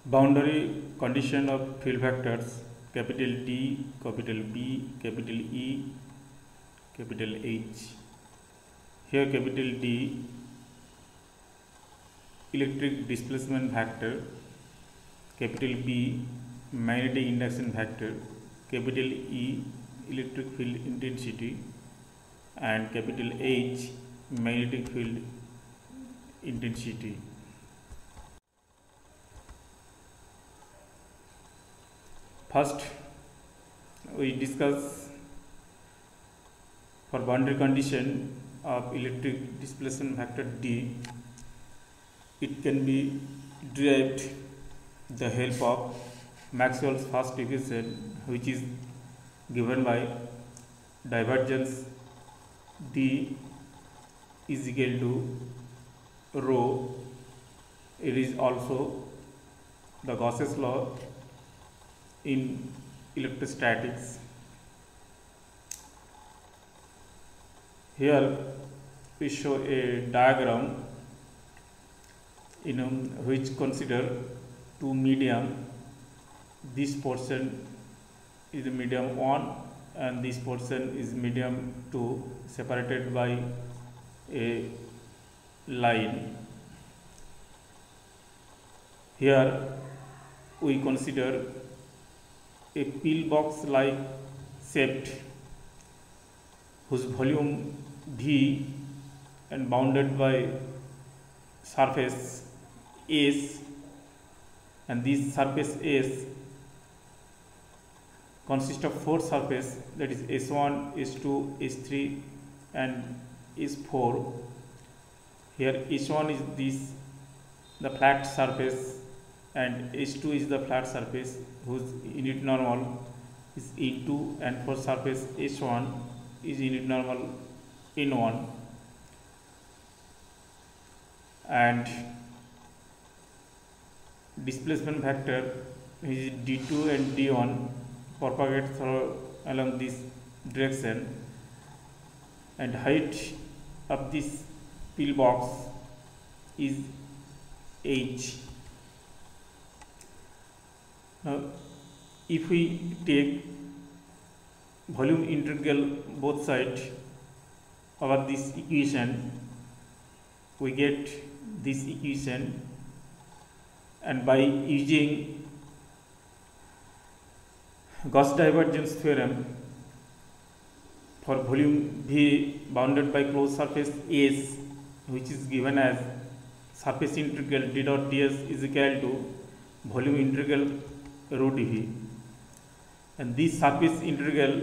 Boundary condition of field vectors capital D, capital B, capital E, capital H. Here capital D electric displacement vector, capital B magnetic induction vector, capital E electric field intensity, and capital H magnetic field intensity. First, we discuss for boundary condition of electric displacement vector D. It can be derived with the help of Maxwell's first equation, which is given by divergence D is equal to rho. It is also the Gauss's law in electrostatics. Here we show a diagram in which consider two medium. This portion is the medium 1 and this portion is medium 2, separated by a line. Here we consider a pillbox like shape whose volume V and bounded by surface S, and this surface S consists of four surfaces, that is S1, S2, S3 and S4. Here S1 is this the flat surface and S2 is the flat surface whose unit normal is E2, and for surface S1 is unit normal N1, and displacement vector is D2 and D1 propagate along this direction, and height of this pillbox is H. Now, if we take volume integral both sides over this equation, we get this equation, and by using Gauss divergence theorem for volume V bounded by closed surface S, which is given as surface integral d dot ds is equal to volume integral rho dV, and this surface integral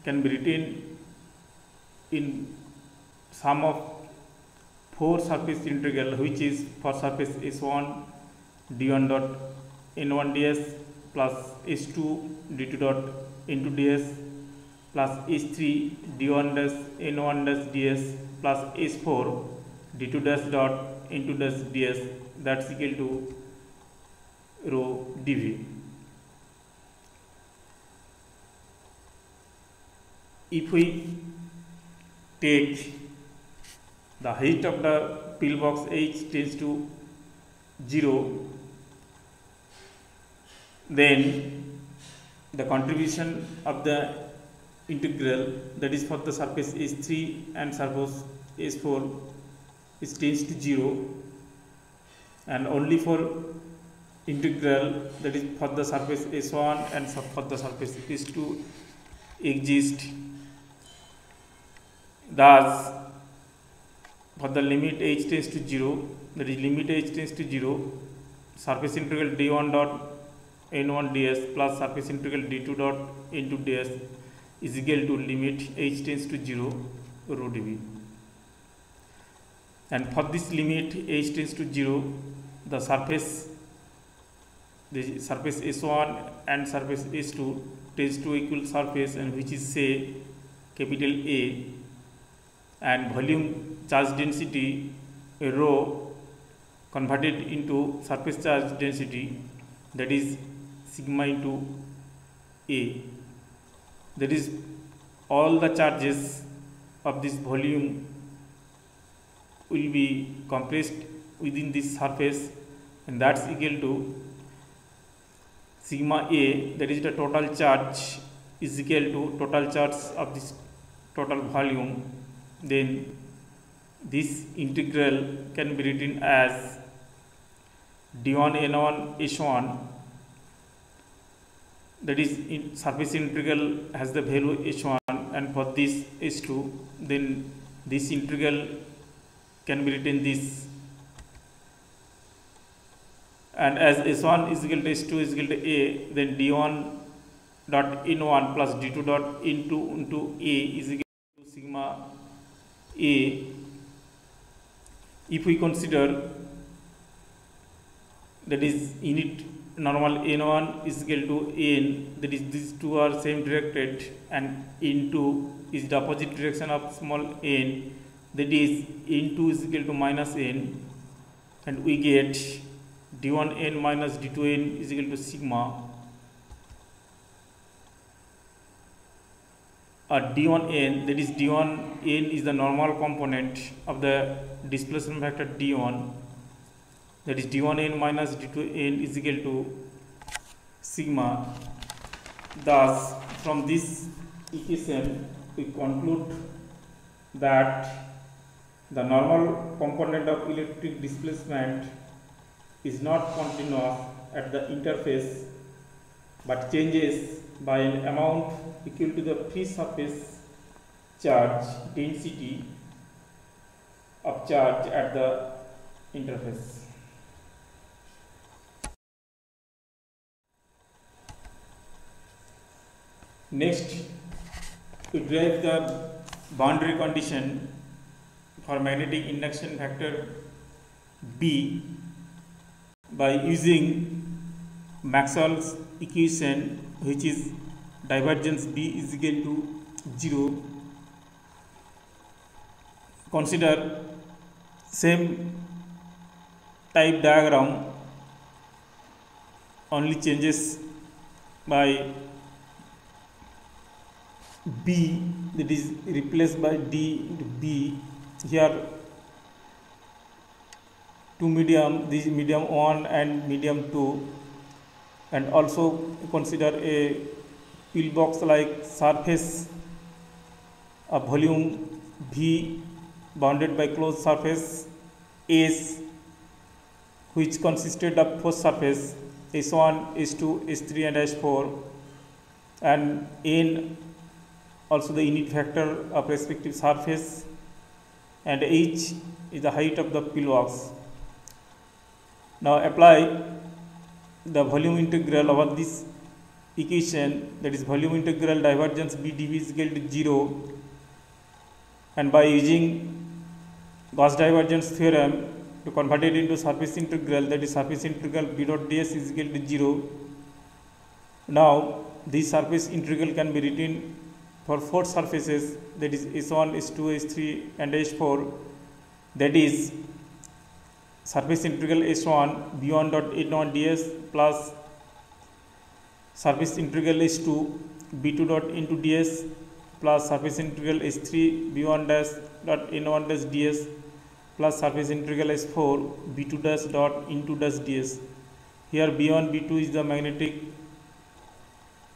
can be written in sum of four surface integral, which is for surface S1 d1 dot n1 ds plus S2 d2 dot n2 ds plus S3 d1 dash n1 dash ds plus S4 d2 dash dot n2 dash ds, that's equal to rho dV. If we take the height of the pillbox H tends to 0, then the contribution of the integral, that is for the surface S3 and surface S4, is tends to 0, and only for integral, that is for the surface S1 and for the surface S2 exist. Thus, for the limit h tends to 0, that is limit h tends to 0, surface integral d1 dot n1 ds plus surface integral d2 dot n2 ds is equal to limit h tends to 0 rho dV. And for this limit h tends to 0, the surface S1 and surface S2 tends to equal surface, and which is say capital A, and volume charge density rho converted into surface charge density, that is sigma into A, that is all the charges of this volume will be compressed within this surface, and that's equal to sigma A, that is the total charge, is equal to total charge of this total volume, then this integral can be written as d1 n1 h1, that is surface integral has the value h1, and for this h2, then this integral can be written this, and as s1 is equal to s2 is equal to a, then d1 dot n1 plus d2 dot into a is equal to sigma a. If we consider, that is unit normal n1 is equal to n, that is these two are same directed, and n2 is the opposite direction of small n, that is n2 is equal to minus n, and we get d1n minus d2n is equal to sigma d1n, that is d1n is the normal component of the displacement vector d1, that is d1n minus d2n is equal to sigma. Thus from this equation we conclude that the normal component of electric displacement is not continuous at the interface, but changes by an amount equal to the free surface charge density of charge at the interface. Next, we derive the boundary condition for magnetic induction factor B by using Maxwell's equation, which is divergence B is equal to 0. Consider same type diagram, only changes by B, that is replaced by D into B. Here two medium, this medium 1 and medium 2, and also consider a pillbox like surface of volume V bounded by closed surface S, which consisted of four surfaces S1, S2, S3 and S4, and N also the unit vector of respective surface, and H is the height of the pillbox. Now apply the volume integral over this equation, that is volume integral divergence B dV is equal to 0, and by using Gauss divergence theorem to convert it into surface integral, that is surface integral B dot ds is equal to 0. Now this surface integral can be written for four surfaces, that is S1, S2, S3 and S4, that is surface integral S1 B1 dot n1 ds plus surface integral S2 B2 dot into ds plus surface integral S3 B1 dash dot n1 dash ds plus surface integral S4 B2 dash dot into dash ds. Here B1, B2 is the magnetic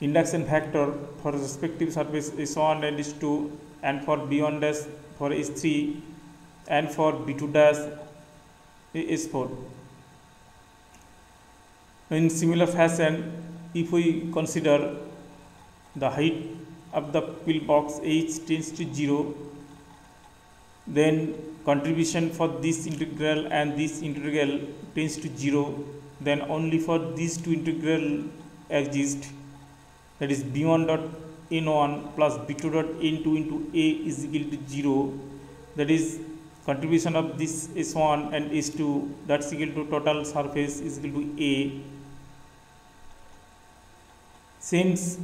induction factor for respective surface S1 and S2, and for B1 dash for S3 and for B2 dash S4. In similar fashion, if we consider the height of the pillbox H tends to 0, then contribution for this integral and this integral tends to 0, then only for these two integral exist, that is B1 dot n1 plus B2 dot n2 into A is equal to 0, that is contribution of this S1 and S2, that's equal to total surface is equal to A. Since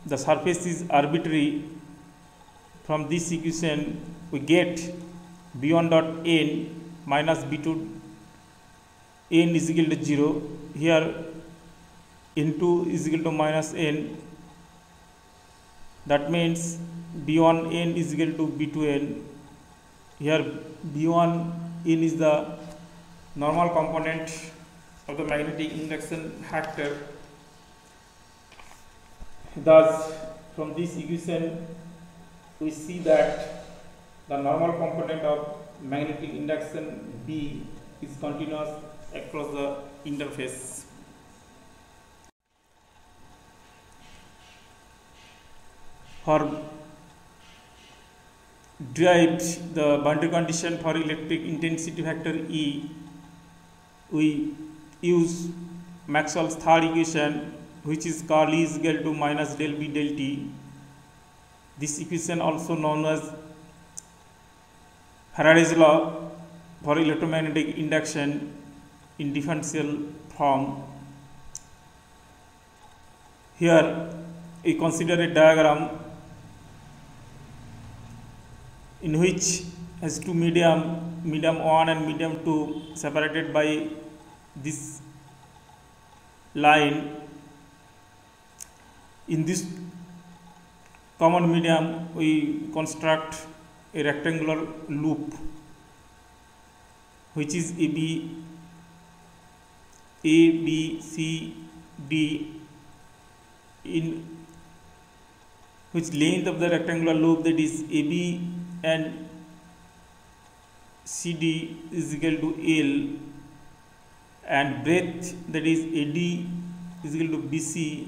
the surface is arbitrary, from this equation we get B1 dot n minus B2 n is equal to 0. Here n2 is equal to minus n, that means B1 n is equal to B2 n. Here B1 n is the normal component of the magnetic induction factor, Thus, from this equation, we see that the normal component of magnetic induction B is continuous across the interface. For derived the boundary condition for electric intensity factor E, we use Maxwell's third equation, which is curl E is equal to minus del B del T. This equation also known as Faraday's law for electromagnetic induction in differential form. Here we consider a diagram in which has two medium 1 and medium 2 separated by this line. In this common medium, we construct a rectangular loop which is A, B, C, D, in which length of the rectangular loop, that is AB and CD, is equal to L, and breadth, that is AD, is equal to BC,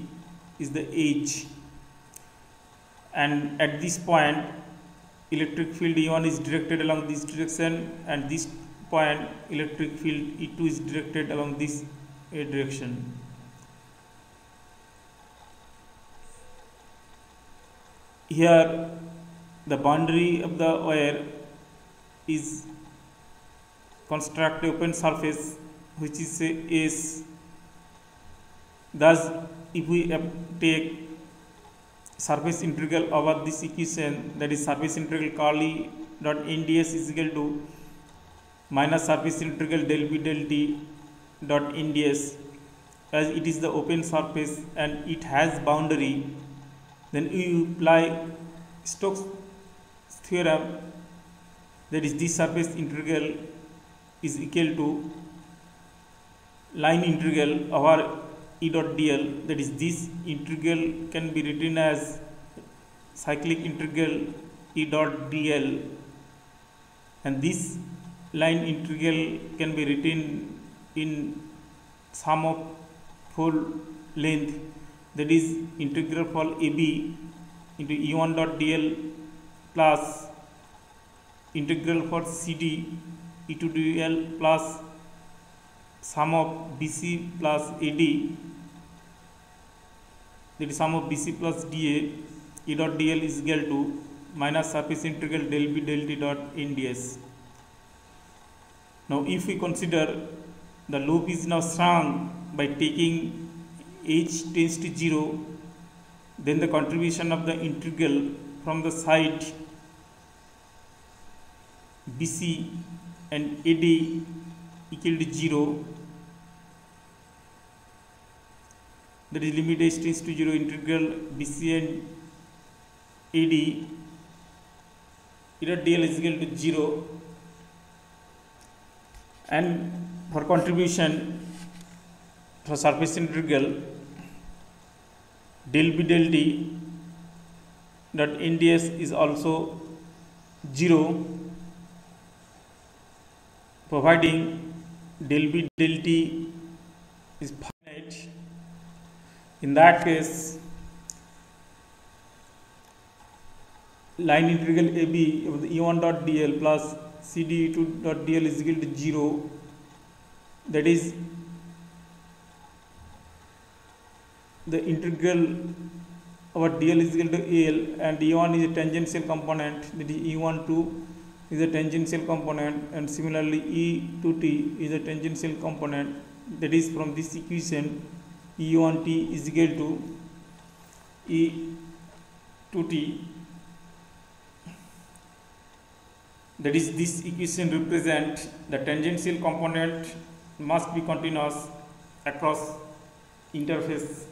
is the H. And at this point, electric field E1 is directed along this direction, and this point electric field E2 is directed along this direction. Here the boundary of the wire is construct open surface which is S. Thus, if we take surface integral over this equation, that is surface integral curl E dot NDS is equal to minus surface integral del B del T dot NDS, as it is the open surface and it has boundary, then we apply Stokes theorem, that is this surface integral is equal to line integral over E dot dl, that is this integral can be written as cyclic integral E dot dl, and this line integral can be written in sum of full length, that is integral for AB into E1 dot dl plus integral for CD E2 dl plus sum of BC plus AD, that is sum of BC plus DA, E dot dl is equal to minus surface integral del B del T dot NDS. Now, if we consider the loop is now shrunk by taking h tends to 0, then the contribution of the integral from the side BC and AD equal to 0, that is limit h tends to 0 integral BC and AD E dot dl is equal to 0, and for contribution for surface integral del B del T dot NDS is also 0, providing del B del T is finite. In that case, line integral AB of the E1 dot dl plus CD E2 dot dl is equal to 0, that is the integral over dl is equal to L, and E1 is a tangential component, that is E12 is a tangential component, and similarly E2t is a tangential component, that is from this equation E1t is equal to E2t, that is this equation represent the tangential component must be continuous across interface.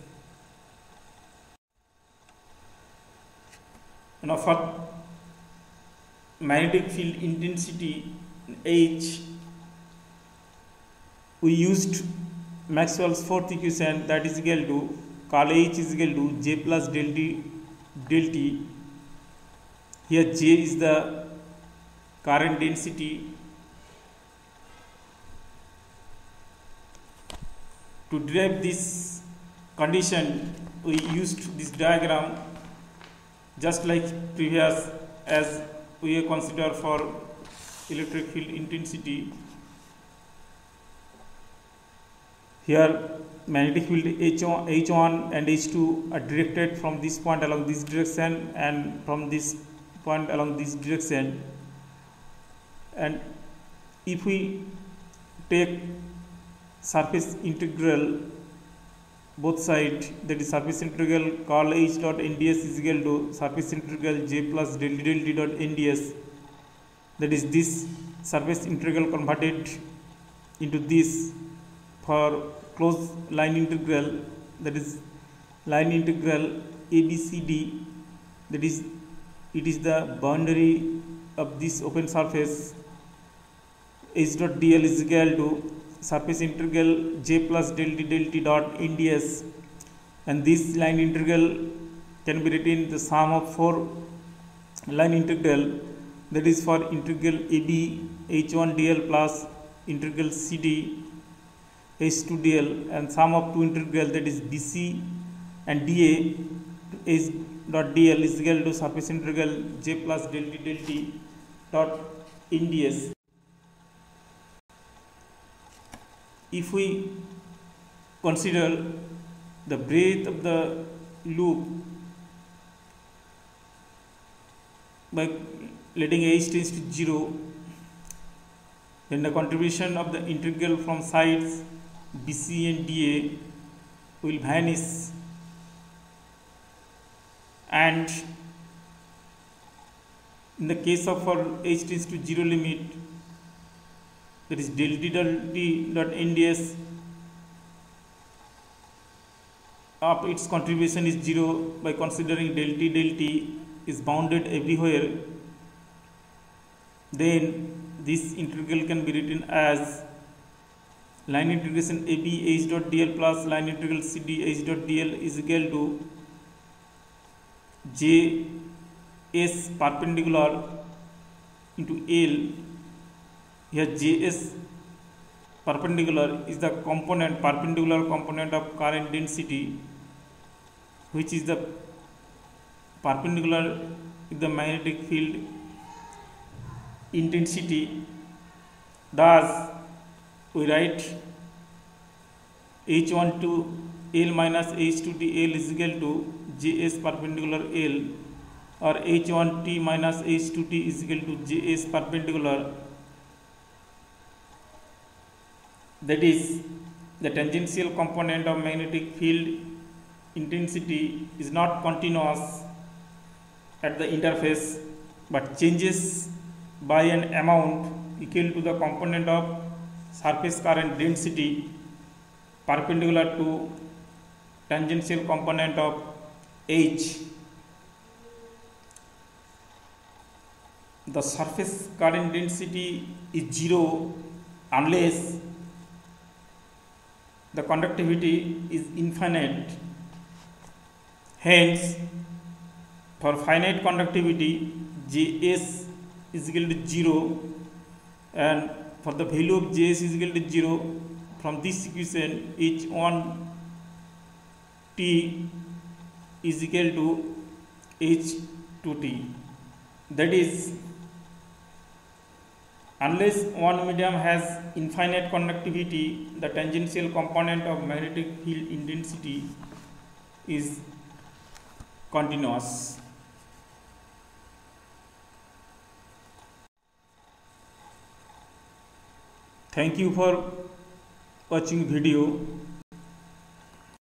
Now, for magnetic field intensity H, we used Maxwell's fourth equation, that is equal to curl H is equal to J plus del T. Here J is the current density. To derive this condition, we used this diagram just like previous, as we consider for electric field intensity. Here magnetic field H1 and H2 are directed from this point along this direction and from this point along this direction. And if we take surface integral both sides, that is surface integral curl H dot nds is equal to surface integral J plus del T dot nds, that is this surface integral converted into this for closed line integral, that is line integral ABCD, that is it is the boundary of this open surface. H dot dl is equal to surface integral J plus del T dot nds, and this line integral can be written the sum of 4 line integral, that is for integral AB H1 dl plus integral CD H2 dl, and sum of 2 integral, that is BC and DA H dot dl is equal to surface integral J plus del T dot nds. If we consider the breadth of the loop by letting H tends to 0, then the contribution of the integral from sides BC and DA will vanish, and in the case of for H tends to 0 limit, that is del T dot nds of its contribution is 0 by considering del T is bounded everywhere. Then this integral can be written as line integration AB H dot dl plus line integral CD H dot dl is equal to JS perpendicular into L. Here JS perpendicular is the perpendicular component of current density, which is the perpendicular with the magnetic field intensity. Thus we write H1 to L minus H2 to L is equal to JS perpendicular L, or H1 T minus H2 T is equal to JS perpendicular. That is, the tangential component of magnetic field intensity is not continuous at the interface, but changes by an amount equal to the component of surface current density perpendicular to tangential component of H. The surface current density is 0 unless the conductivity is infinite. Hence, for finite conductivity, Js is equal to 0, and for the value of Js is equal to 0, from this equation H1 T is equal to H2 T. That is, unless one medium has infinite conductivity, the tangential component of magnetic field intensity is continuous. Thank you for watching video.